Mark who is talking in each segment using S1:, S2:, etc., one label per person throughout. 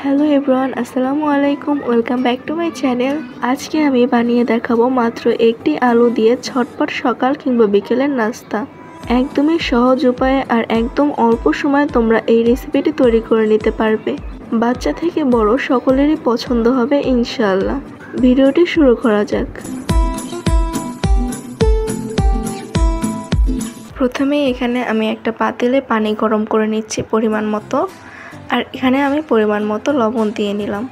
S1: Hello everyone, আসসালামু আলাইকুম। Welcome back to my channel. আজকে আমি বানিয়ে দেখাবো মাত্র একটি আলু দিয়ে ঝটপট সকাল কিংবা বিকেলের নাস্তা। একদমই সহজ উপায়ে আর একদম অল্প সময়ে তোমরা এই রেসিপিটি তৈরি করে নিতে পারবে। বাচ্চা থেকে বড় সকলেরই পছন্দ হবে ইনশাআল্লাহ। ভিডিওটি শুরু করা যাক। প্রথমেই এখানে আমি একটা পাতিলে পানি গরম করে নিচ্ছি পরিমাণ মতো, আর এখানে আমি পরিমাণ মতো লবণ দিয়ে নিলাম।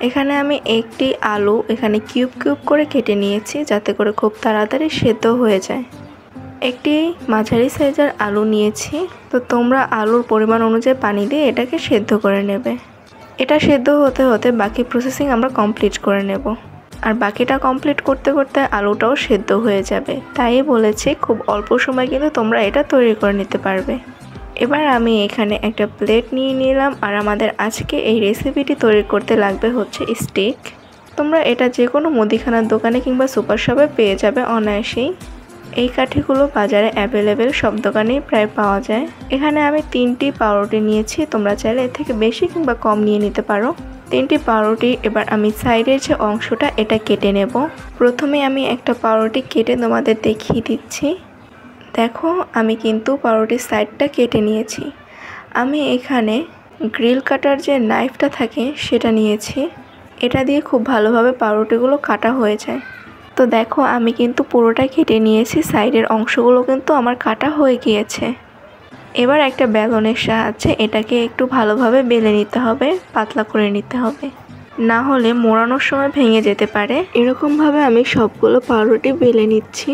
S1: এখানে আমি একটি আলু এখানে কিউব কিউব করে কেটে নিয়েছি যাতে করে খুব তাড়াতাড়ি সেদ্ধ হয়ে যায়। একটি মাঝারি সাইজের আলু নিয়েছি, তো তোমরা আলুর পরিমাণ অনুযায়ী পানি দিয়ে এটাকে সেদ্ধ করে নেবে। এটা সেদ্ধ হতে হতে বাকি প্রসেসিং আমরা কমপ্লিট করে নেব, আর বাকিটা কমপ্লিট করতে করতে আলুটাও সেদ্ধ হয়ে যাবে। তাই বলেছি খুব অল্প সময় কিন্তু তোমরা এটা তৈরি করে নিতে পারবে। এবার আমি এখানে একটা প্লেট নিয়ে নিলাম, আর আমাদের আজকে এই রেসিপিটি তৈরি করতে লাগবে হচ্ছে স্টিক। তোমরা এটা যে কোনো মুদিখানার দোকানে কিংবা সুপার শপে পেয়ে যাবে অনায়াসেই। এই কাঠিগুলো বাজারে অ্যাভেলেবেল, সব দোকানেই প্রায় পাওয়া যায়। এখানে আমি 3টি পাউরুটি নিয়েছি, তোমরা চাইলে এর থেকে বেশি কিংবা কম নিয়ে নিতে পারো। 3টি পাউরুটি। এবার আমি সাইডের যে অংশটা এটা কেটে নেব। প্রথমে আমি একটা পাউরুটি কেটে তোমাদের দেখিয়ে দিচ্ছি। দেখো, আমি কিন্তু পাউরুটির সাইডটা কেটে নিয়েছি। আমি এখানে গ্রিল কাটার যে নাইফটা থাকে সেটা নিয়েছি। এটা দিয়ে খুব ভালোভাবে পাউরুটিগুলো কাটা হয়ে যায়। তো দেখো, আমি কিন্তু পুরোটা কেটে নিয়েছি, সাইডের অংশগুলো কিন্তু আমার কাটা হয়ে গিয়েছে। এবার একটা বেলনের সাহায্যে এটাকে একটু ভালোভাবে বেলে নিতে হবে, পাতলা করে নিতে হবে, না হলে মোড়ানোর সময় ভেঙে যেতে পারে। এরকমভাবে আমি সবগুলো পাউরুটি বেলে নিচ্ছি,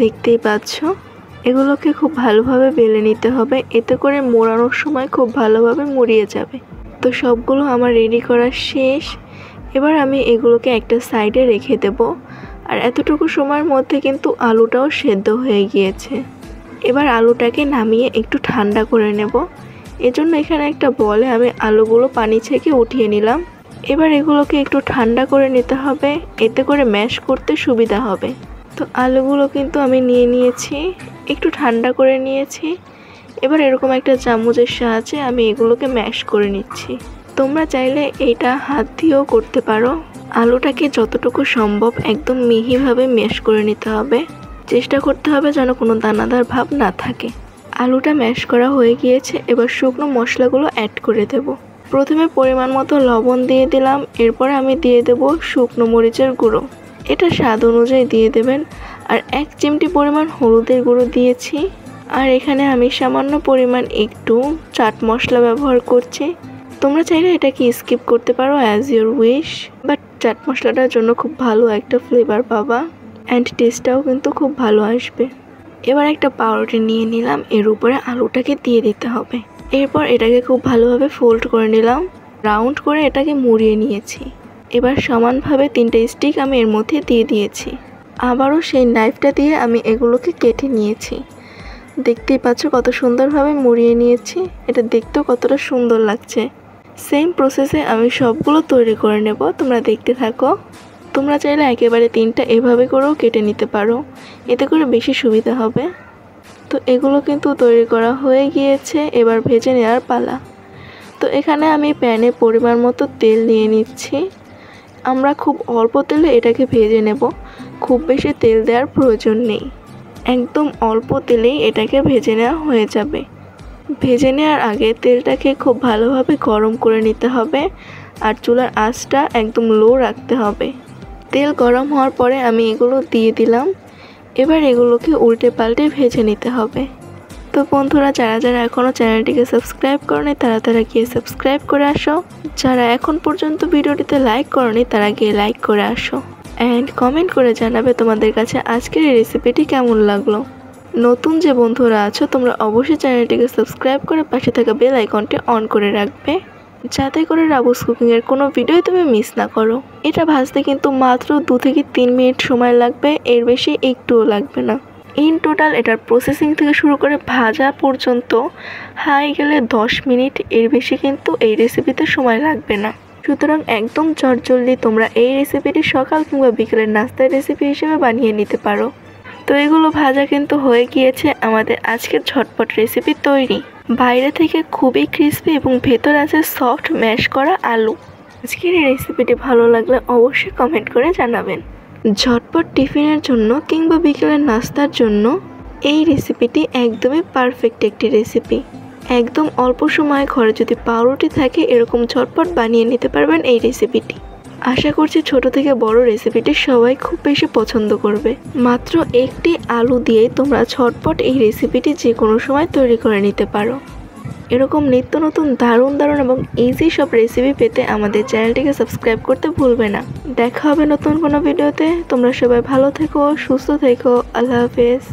S1: দেখতেই পাচ্ছ। এগুলোকে খুব ভালোভাবে বেলে নিতে হবে, এতে করে মোড়ানোর সময় খুব ভালোভাবে মুড়িয়ে যাবে। তো সবগুলো আমার রেডি করা শেষ। এবার আমি এগুলোকে একটা সাইডে রেখে দেব। আর এতটুকু সময়ের মধ্যে কিন্তু আলুটাও সেদ্ধ হয়ে গিয়েছে। এবার আলুটাকে নামিয়ে একটু ঠান্ডা করে নেব। এজন্য এখানে একটা বলে আমি আলুগুলো পানি ছেঁকে উঠিয়ে নিলাম। এবার এগুলোকে একটু ঠান্ডা করে নিতে হবে, এতে করে ম্যাশ করতে সুবিধা হবে। তো আলুগুলো কিন্তু আমি নিয়ে নিয়েছি, একটু ঠান্ডা করে নিয়েছি। এবার এরকম একটা চামচের সাহায্যে আমি এগুলোকে ম্যাশ করে নিচ্ছি। তোমরা চাইলে এইটা হাত দিয়েও করতে পারো। আলুটাকে যতটুকু সম্ভব একদম মিহিভাবে ম্যাশ করে নিতে হবে। চেষ্টা করতে হবে যেন কোনো দানাদার ভাব না থাকে। আলুটা ম্যাশ করা হয়ে গিয়েছে। এবার শুকনো মশলাগুলো অ্যাড করে দেব। প্রথমে পরিমাণ মতো লবণ দিয়ে দিলাম, এরপরে আমি দিয়ে দেব শুকনো মরিচের গুঁড়ো। এটা স্বাদ অনুযায়ী দিয়ে দেবেন। আর 1 চিমটি পরিমাণ হলুদের গুঁড়ো দিয়েছি। আর এখানে আমি সামান্য পরিমাণ একটু চাট মশলা ব্যবহার করছি। তোমরা চাইলে এটাকে স্কিপ করতে পারো, as your wish. But chaat মশলাটার জন্য খুব ভালো একটা ফ্লেভার পাবা, অ্যান্ড টেস্টটাও কিন্তু খুব ভালো আসবে। এবার একটা পাউরুটি নিয়ে নিলাম, এর উপরে আলুটাকে দিয়ে দিতে হবে। এরপর এটাকে খুব ভালোভাবে ফোল্ড করে নিলাম, রাউন্ড করে এটাকে মুড়িয়ে নিয়েছি। এবার সমানভাবে 3টে স্টিক আমি এর মধ্যে দিয়ে দিয়েছি। আবারও সেই নাইফটা দিয়ে আমি এগুলোকে কেটে নিয়েছি। দেখতেই পাচ্ছ কত সুন্দরভাবে মুড়িয়ে নিয়েছি। এটা দেখতেও কতটা সুন্দর লাগছে। সেম প্রসেসে আমি সবগুলো তৈরি করে নেব, তোমরা দেখতে থাকো। তোমরা চাইলে একেবারে 3টা এভাবে করেও কেটে নিতে পারো, এতে করে বেশি সুবিধা হবে। তো এগুলো কিন্তু তৈরি করা হয়ে গিয়েছে, এবার ভেজে নেওয়ার পালা। তো এখানে আমি প্যানে পরিমাণ মতো তেল নিয়ে নিচ্ছি। আমরা খুব অল্প তেলে এটাকে ভেজে নেব, খুব বেশি তেল দেওয়ার প্রয়োজন নেই। একদম অল্প তেলেই এটাকে ভেজে নেওয়া হয়ে যাবে। ভেজে নেওয়ার আগে তেলটাকে খুব ভালোভাবে গরম করে নিতে হবে, আর চুলার আঁচটা একদম লো রাখতে হবে। তেল গরম হওয়ার পরে আমি এগুলো দিয়ে দিলাম। এবার এগুলোকে উল্টে পাল্টে ভেজে নিতে হবে। তো বন্ধুরা, যারা যারা এখনও চ্যানেলটিকে সাবস্ক্রাইব করনি তারা গিয়ে সাবস্ক্রাইব করে আসো। যারা এখন পর্যন্ত ভিডিওটিতে লাইক করনি তারা গিয়ে লাইক করে আসো, অ্যান্ড কমেন্ট করে জানাবে তোমাদের কাছে আজকের এই রেসিপিটি কেমন লাগলো। নতুন যে বন্ধুরা আছো তোমরা অবশ্যই চ্যানেলটিকে সাবস্ক্রাইব করে পাশে থাকা বেল আইকনটি অন করে রাখবে, যাতে করে রাবুস কুকিংয়ের কোনো ভিডিও তুমি মিস না করো। এটা ভাজতে কিন্তু মাত্র 2 থেকে 3 মিনিট সময় লাগবে, এর বেশি একটুও লাগবে না। ইন টোটাল এটার প্রসেসিং থেকে শুরু করে ভাজা পর্যন্ত হাই গেলে 10 মিনিট, এর বেশি কিন্তু এই রেসিপিতে সময় লাগবে না। সুতরাং একদম চটজলদি তোমরা এই রেসিপিটি সকাল কিংবা বিকেলের নাস্তার রেসিপি হিসেবে বানিয়ে নিতে পারো। তো এগুলো ভাজা কিন্তু হয়ে গিয়েছে, আমাদের আজকের ঝটপট রেসিপি তৈরি। বাইরে থেকে খুবই ক্রিস্পি এবং ভেতর আছে সফট ম্যাশ করা আলু। আজকের এই রেসিপিটি ভালো লাগলে অবশ্যই কমেন্ট করে জানাবেন। ঝটপট টিফিনের জন্য কিংবা বিকেলের নাস্তার জন্য এই রেসিপিটি একদমই পারফেক্ট একটি রেসিপি। একদম অল্প সময়ে ঘরে যদি পাউরুটি থাকে এরকম ঝটপট বানিয়ে নিতে পারবেন এই রেসিপিটি। আশা করছি ছোট থেকে বড় রেসিপিটি সবাই খুব বেশি পছন্দ করবে। মাত্র একটি আলু দিয়ে তোমরা ঝটপট এই রেসিপিটি যে কোনো সময় তৈরি করে নিতে পারো। এরকম নিত্য নতুন দারুণ এবং ইজি সব রেসিপি পেতে আমাদের চ্যানেলটিকে সাবস্ক্রাইব করতে ভুলবে না। দেখা হবে নতুন কোনো ভিডিওতে। তোমরা সবাই ভালো থেকো, সুস্থ থেকো। আল্লাহ হাফেজ।